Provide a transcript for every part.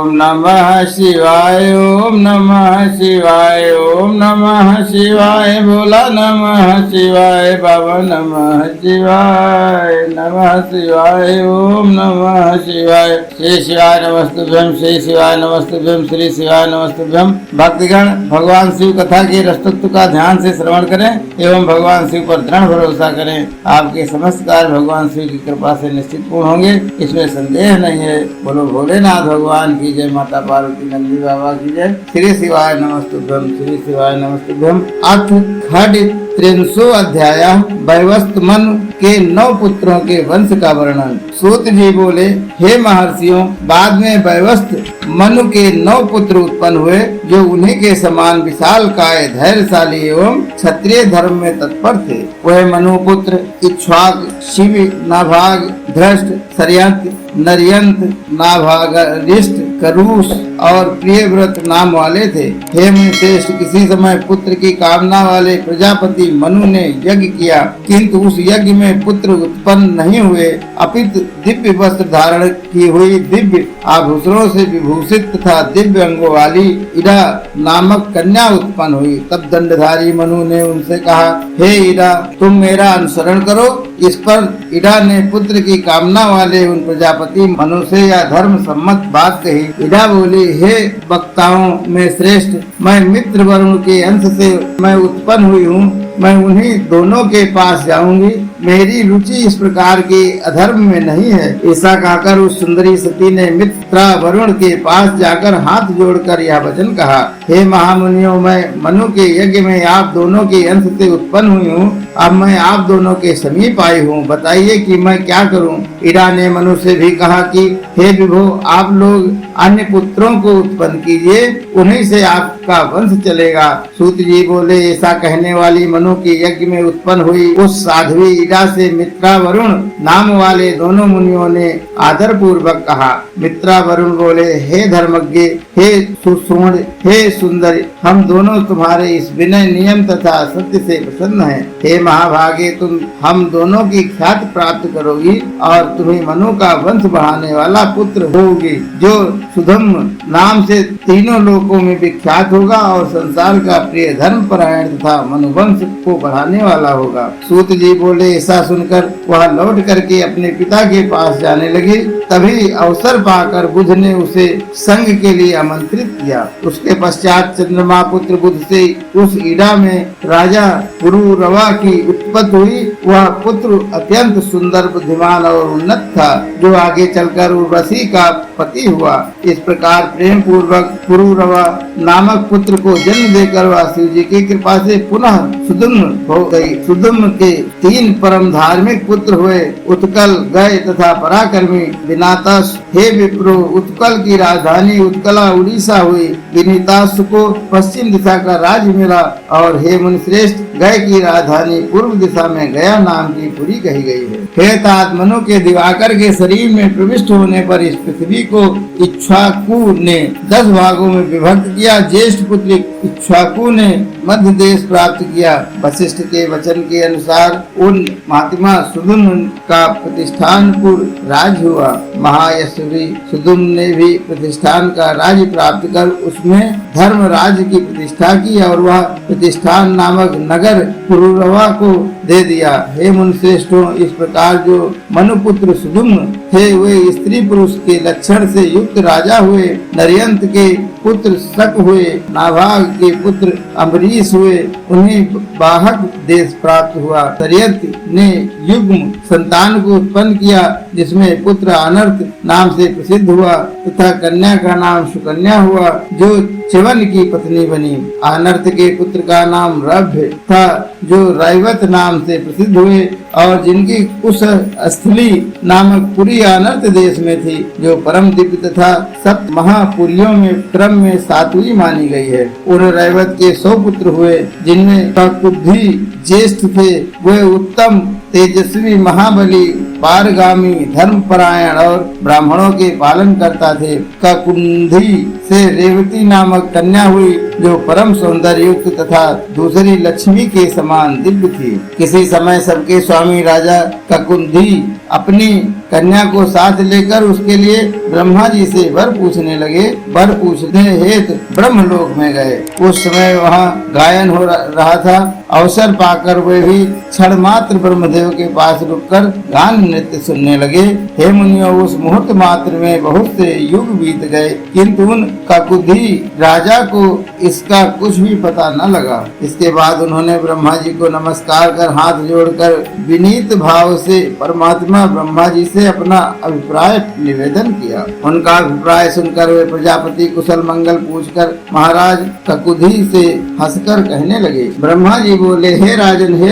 ओम नमः शिवाय, ओम नमः शिवाय, ओम नमः शिवाय, बोला नमः शिवाय बाबा, नमः शिवाय, नमः शिवाय, ओम नमः शिवाय। श्री शिवाय नमस्तुभ्यम, श्री शिवाय नमस्तुभ्यम, श्री शिवाय नमस्तुभ्यम। भक्तगण भगवान शिव कथा के रसतत्व का ध्यान से श्रवण करें एवं भगवान शिव पर दृढ़ भरोसा करें। आपके समस्त कार्य भगवान शिव की कृपा से निश्चित पूर्ण होंगे, इसमें संदेह नहीं है। बोलो भोलेनाथ भगवान की जय, माता पार्वती नंदी बाबा की जय। श्री शिवाय नमस्तुभ्यम, श्री शिवाय नमस्तुभ्यम। अथ खंड 300 अध्याय वैवस्वत मनु के 9 पुत्रों के वंश का वर्णन। सूत जी बोले, हे महर्षियों, बाद में वैवस्वत मनु के 9 पुत्र उत्पन्न हुए, जो उन्हीं के समान विशाल काय, धैर्यशाली एवं क्षत्रिय धर्म में तत्पर थे। वह मनु पुत्र इक्ष्वाक, शिव, नाभाग, धृष्ट, सरयंत, नरयंत, नाभागरिष्ट, करूष और प्रियव्रत नाम वाले थे। हे मुनिश्रेष्ठ, किसी समय पुत्र की कामना वाले प्रजापति मनु ने यज्ञ किया, किंतु उस यज्ञ में पुत्र उत्पन्न नहीं हुए, अपितु दिव्य वस्त्र धारण की हुई, दिव्य आभूषणों से विभूषित तथा दिव्य अंगों वाली इड़ा नामक कन्या उत्पन्न हुई। तब दंडधारी मनु ने उनसे कहा, हे इड़ा, तुम मेरा अनुसरण करो। इस पर इड़ा ने पुत्र की कामना वाले उन प्रजापति मनु से यह धर्म सम्मत बात कही। इड़ा बोली, हे वक्ताओं में श्रेष्ठ, मैं मित्र वरुण के अंश से मैं उत्पन्न हुई हूँ, मैं उन्हीं दोनों के पास जाऊंगी। मेरी रुचि इस प्रकार के अधर्म में नहीं है। ऐसा कहकर उस सुंदरी सती ने मित्रा वरुण के पास जाकर हाथ जोड़कर यह वचन कहा, हे महामुनियों, मैं मनु के यज्ञ में आप दोनों के अंश से उत्पन्न हुई हूँ। अब मैं आप दोनों के समीप आई हूँ, बताइए कि मैं क्या करूँ। इड़ा ने मनु से भी कहा कि हे विभो, आप लोग अन्य पुत्रों को उत्पन्न कीजिए, उन्हीं से आपका वंश चलेगा। सूत जी बोले, ऐसा कहने वाली मनु के यज्ञ में उत्पन्न हुई उस साध्वी इड़ा से मित्रा वरुण नाम वाले दोनों मुनियों ने आदर पूर्वक कहा। मित्रा वरुण बोले, हे धर्मज्ञ, हे सुसूण, हे सुंदर, हम दोनों तुम्हारे इस विनय नियम तथा सत्य से प्रसन्न हैं। हे महाभागे, तुम हम दोनों की ख्याति प्राप्त करोगी और तुम्हें मनु का वंश बढ़ाने वाला पुत्र होगी, जो सुधम्म नाम से तीनों लोकों में विख्यात होगा और संसार का प्रिय धर्म परायण तथा मनुवंश को बढ़ाने वाला होगा। सूत जी बोले, ऐसा सुनकर वह लौट करके अपने पिता के पास जाने लगी। तभी अवसर पाकर बुध ने उसे संग के लिए आमंत्रित किया। उसके पश्चात चंद्रमा पुत्र बुध से उस इड़ा में राजा पुरुरवा की उत्पत्ति हुई। वह पुत्र अत्यंत सुंदर, बुद्धिमान और उन्नत था, जो आगे चलकर उर्वशी का पति हुआ। इस प्रकार प्रेम पूर्वक पुरुरवा नामक पुत्र को जन्म देकर वह शिव जी की कृपा से पुनः सुदम्न हो गई। सुदम्न के 3 परम धार्मिक पुत्र हुए, उत्कल, गय तथा पराक्रमी विनातास। हे विप्रो, उत्कल की राजधानी उत्कला उड़ीसा हुई। विनीतास को पश्चिम दिशा का राज्य मिला और हे मुनिश्रेष्ठ, गय की राजधानी पूर्व दिशा में गया नाम की पुरी कही गई है। हे तात, मनु के दिवाकर के शरीर में प्रविष्ट होने पर इस पृथ्वी को इक्ष्वाकु ने 10 भागों में विभक्त किया। ज्येष्ठ पुत्र इक्ष्वाकु ने मध्य देश प्राप्त किया। वशिष्ठ के वचन के अनुसार उन महात्मा सुदुम्न का प्रतिष्ठानपुर राज्य हुआ। महायशवी सुदुम्न ने भी प्रतिष्ठान का राज्य प्राप्त कर उसमें धर्म राज्य की प्रतिष्ठा की और वह प्रतिष्ठान नामक नगर पुरुरवा को दे दिया। हे मुनिश्रेष्ठों, इस प्रकार जो मनुपुत्र सुदुम्न थे वे स्त्री पुरुष के लक्षण से युक्त राजा हुए। नरयंत के पुत्र शक हुए, नाभाग के पुत्र अम्बरीश हुए, उन्हें बाहक देश प्राप्त हुआ। सरयंत ने युग्म संतान को उत्पन्न किया, जिसमें पुत्र अनर्थ नाम से प्रसिद्ध हुआ तथा कन्या का नाम सुकन्या हुआ, जो च्यवन की पत्नी बनी। अनर्थ के पुत्र का नाम रभ्य था, जो रैवत नाम से प्रसिद्ध हुए और जिनकी कुश स्थली नामक पुरी अनर्थ देश में थी, जो परम दिव्य तथा सप्त महापुरियों में क्रम में 7वीं मानी गई है। उन रैवत के 100 पुत्र हुए, जिनमें ककुद्धि ज्येष्ठ थे। वे उत्तम, तेजस्वी, महाबली, पारगामी, धर्मपरायण और ब्राह्मणों के पालन करता थे। ककुंधी से रेवती नामक कन्या हुई, जो परम सौंदर्य युक्त तथा दूसरी लक्ष्मी के समान दिव्य थी। किसी समय सबके स्वामी राजा ककुंधी अपनी कन्या को साथ लेकर उसके लिए ब्रह्मा जी से वर पूछने लगे। वर पूछने हेतु ब्रह्मलोक में गए। उस समय वहाँ गायन हो रहा था। अवसर पाकर वे भी क्षण मात्र ब्रह्मदेव के पास रुककर गान नृत्य सुनने लगे। हे मुनियों, उस मुहूर्त मात्र में बहुत से युग बीत गए, किंतु उन काकुधी राजा को इसका कुछ भी पता न लगा। इसके बाद उन्होंने ब्रह्मा जी को नमस्कार कर हाथ जोड़कर विनीत भाव से परमात्मा ब्रह्मा जी से अपना अभिप्राय निवेदन किया। उनका अभिप्राय सुनकर वे प्रजापति कुशल मंगल पूछकर महाराज ककुधी से हंसकर कहने लगे। ब्रह्मा जी बोले, हे राजन, हे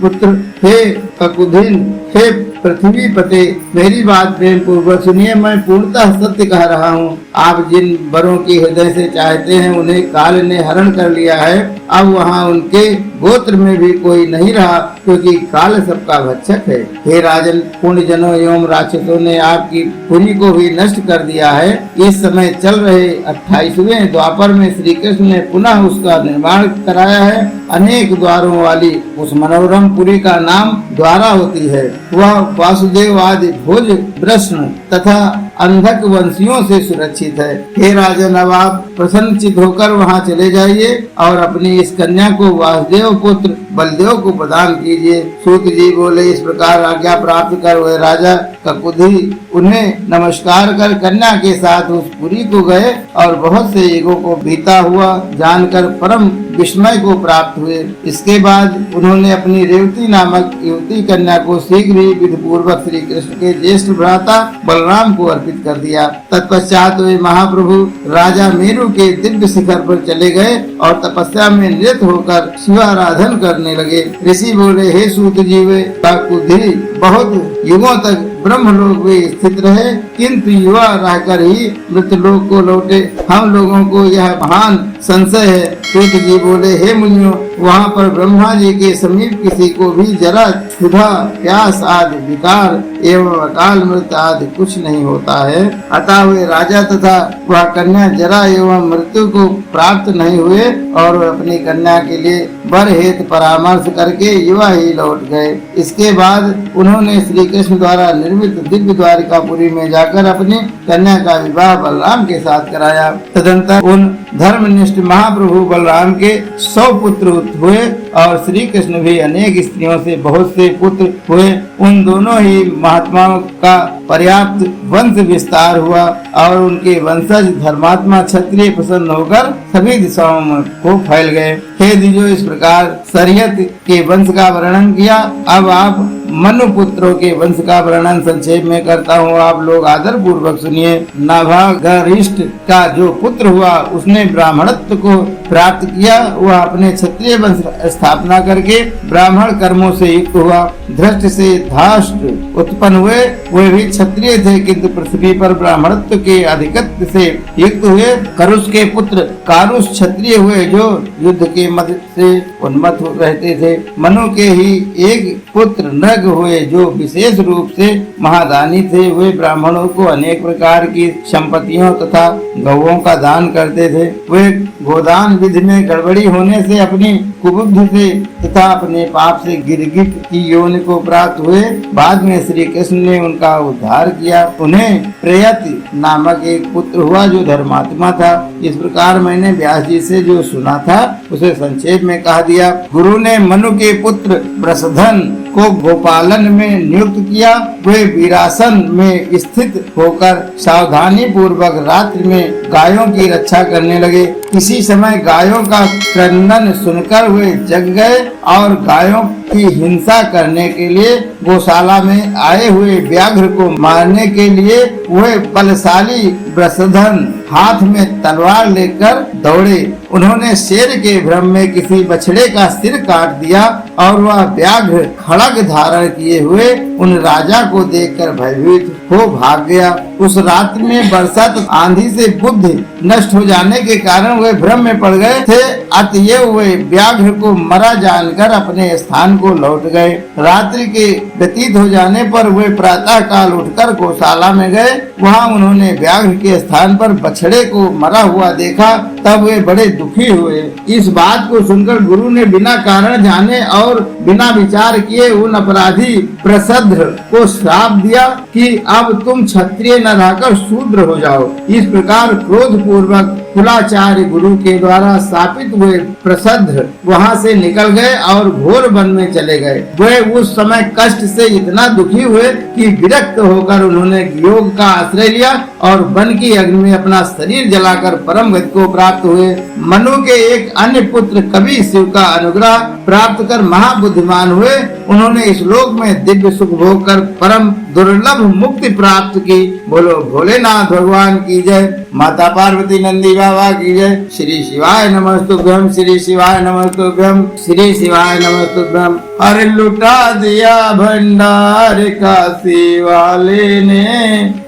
पुत्र, हे ककुधिन, हे पृथ्वी पते, मेरी बात प्रेम पूर्वक सुनिए। मैं पूर्णतः सत्य कह रहा हूँ। आप जिन वरों की हृदय से चाहते हैं उन्हें काल ने हरण कर लिया है। अब वहाँ उनके गोत्र में भी कोई नहीं रहा, क्योंकि काल सबका भक्षक है। हे राजन, पुण्य जनों एवं राक्षसों ने आपकी पुरी को भी नष्ट कर दिया है। इस समय चल रहे 28वें द्वापर में श्री कृष्ण ने पुनः उसका निर्माण कराया है। अनेक द्वारों वाली उस मनोरम पुरी का नाम द्वारा होती है। वह वासुदेव आदि भोज प्रश्न तथा अंधक वंशियों से सुरक्षित है। हे राजन, अब आप प्रसन्नचित होकर वहां चले जाइए और अपनी इस कन्या को वासुदेव पुत्र बलदेव को प्रदान कीजिए। सूत जी बोले, इस प्रकार आज्ञा प्राप्त कर वह राजा ककुधी उन्हें नमस्कार कर कन्या के साथ उस पुरी को गए और बहुत से युगों को बीता हुआ जानकर परम विस्मय को प्राप्त हुए। इसके बाद उन्होंने अपनी रेवती नामक युवती कन्या को शीघ्र ही विधि पूर्वक श्री कृष्ण के ज्येष्ठ भ्राता बलराम को अर्पित कर दिया। तत्पश्चात वे महाप्रभु राजा मेरु के दिव्य शिखर पर चले गए और तपस्या में निरत होकर शिवाराधन करने लगे। ऋषि बोले, हे सूत जी, वे काकुधी बहुत युगों तक ब्रह्मलोक में स्थित रहे, किंतु युवा रहकर ही मृतलोक को लौटे। हम लोगों को यह महान संशय है। सूत जी बोले, हे मुनियों, वहाँ पर ब्रह्मा जी के समीप किसी को भी जरा, क्षुधा, प्यास आदि विकार एवं अकाल मृत्यु आदि कुछ नहीं होता है। अतः वे राजा तथा वह कन्या जरा एवं मृत्यु को प्राप्त नहीं हुए और अपनी कन्या के लिए वर हेतु परामर्श करके युवा ही लौट गए। इसके बाद उन्होंने श्री कृष्ण द्वारा निर्मित दिव्य द्वारिकापुरी में जाकर अपनी कन्या का विवाह बलराम के साथ कराया। तदंतर उन धर्मनिष्ठ महाप्रभु बलराम के 100 पुत्र हुए और श्री कृष्ण भी अनेक स्त्रियों से बहुत से पुत्र हुए। उन दोनों ही महात्माओं का पर्याप्त वंश विस्तार हुआ और उनके वंशज धर्मात्मा क्षत्रिय प्रसन्न होकर सभी दिशाओं में को फैल गए। हे द्विजों, इस प्रकार शरीयत के वंश का वर्णन किया। अब आप मनु पुत्रों के वंश का वर्णन संक्षेप में करता हूँ, आप लोग आदर पूर्वक सुनिए। नाभागरिष्ठ का जो पुत्र हुआ उसने ब्राह्मणत्व को प्राप्त किया। वह अपने क्षत्रिय वंश स्थापना करके ब्राह्मण कर्मों से युक्त हुआ। धृष्ट से धाष्ट उत्पन्न हुए, वे भी क्षत्रिय थे, किंतु पृथ्वी पर ब्राह्मणत्व के अधिकत्व से युक्त हुए। करुष के पुत्र कारुष क्षत्रिय हुए, जो युद्ध के मद से उन्मत्त रहते थे। मनु के ही एक पुत्र नग हुए, जो विशेष रूप से महादानी थे। वे ब्राह्मणों को अनेक प्रकार की संपत्तियों तथा गौओं का दान करते थे। वे गोदान विधि में गड़बड़ी होने से अपनी कुबुद्धि से तथा अपने पाप से गिरगिट की योनि को प्राप्त हुए। बाद में श्री कृष्ण ने उनका उद्धार किया। उन्हें प्रेयति नामक एक पुत्र हुआ, जो धर्मात्मा था। इस प्रकार मैंने व्यास जी से जो सुना था उसे संक्षेप में कह दिया। गुरु ने मनु के पुत्र वृषधन को गोपालन में नियुक्त किया। वे वीरासन में स्थित होकर सावधानी पूर्वक रात्रि में गायों की रक्षा करने लगे। किसी समय गायों का क्रंदन सुनकर वे जग गए और गायों की हिंसा करने के लिए गौशाला में आए हुए व्याघ्र को मारने के लिए वे बलशाली वृषधन हाथ में तलवार लेकर दौड़े। उन्होंने शेर के भ्रम में किसी बछड़े का सिर काट दिया और वह व्याघ्र खड़ग धारण किए हुए उन राजा को देखकर भयभीत हो भाग गया। उस रात्रि में बरसात आंधी से बुद्धि नष्ट हो जाने के कारण वे भ्रम में पड़ गए थे। अतएव वे व्याघ्र को मरा जानकर अपने स्थान को लौट गए। रात्रि के व्यतीत हो जाने पर वे प्रातः काल उठकर गौशाला में गए। वहां उन्होंने व्याघ्र के स्थान पर बछड़े को मरा हुआ देखा। तब वे बड़े दुखी हुए। इस बात को सुनकर गुरु ने बिना कारण जाने और बिना विचार किए उन अपराधी प्रसद्र को श्राप दिया कि अब तुम क्षत्रिय न रहकर शूद्र हो जाओ। इस प्रकार क्रोध पूर्वक कुलाचार्य गुरु के द्वारा स्थापित हुए प्रसद्र वहां से निकल गए और घोर वन में चले गए। वे उस समय कष्ट से इतना दुखी हुए कि विरक्त होकर उन्होंने योग का आश्रय लिया और वन की अग्नि में अपना शरीर जलाकर परम गति को प्राप्त हुए। मनु के एक अन्य पुत्र कवि शिव का अनुग्रह प्राप्त कर महाबुद्धिमान हुए। उन्होंने इस लोक में दिव्य सुख भोग कर परम दुर्लभ मुक्ति प्राप्त की। बोलो भोलेनाथ भगवान की जय। माता पार्वती नंदी बाबा की जय। श्री शिवाय नमस्तुभ्यम, श्री शिवाय नमस्तुभ्यम, श्री शिवाय नमस्तुभ्यम। अरे लुटा दिया भंडार काशी वाले ने,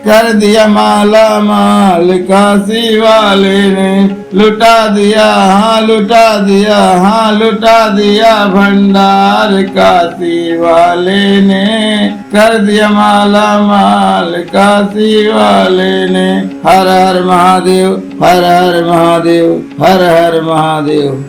कर दिया माला माल काशी वाले ने। लुटा दिया हाँ लुटा दिया हाँ लुटा दिया भंडार काशी वाले ने, कर दिया माला माल काशी वाले ने। हर हर महादेव, हर हर महादेव, हर हर महादेव।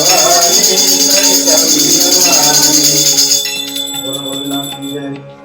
भवानी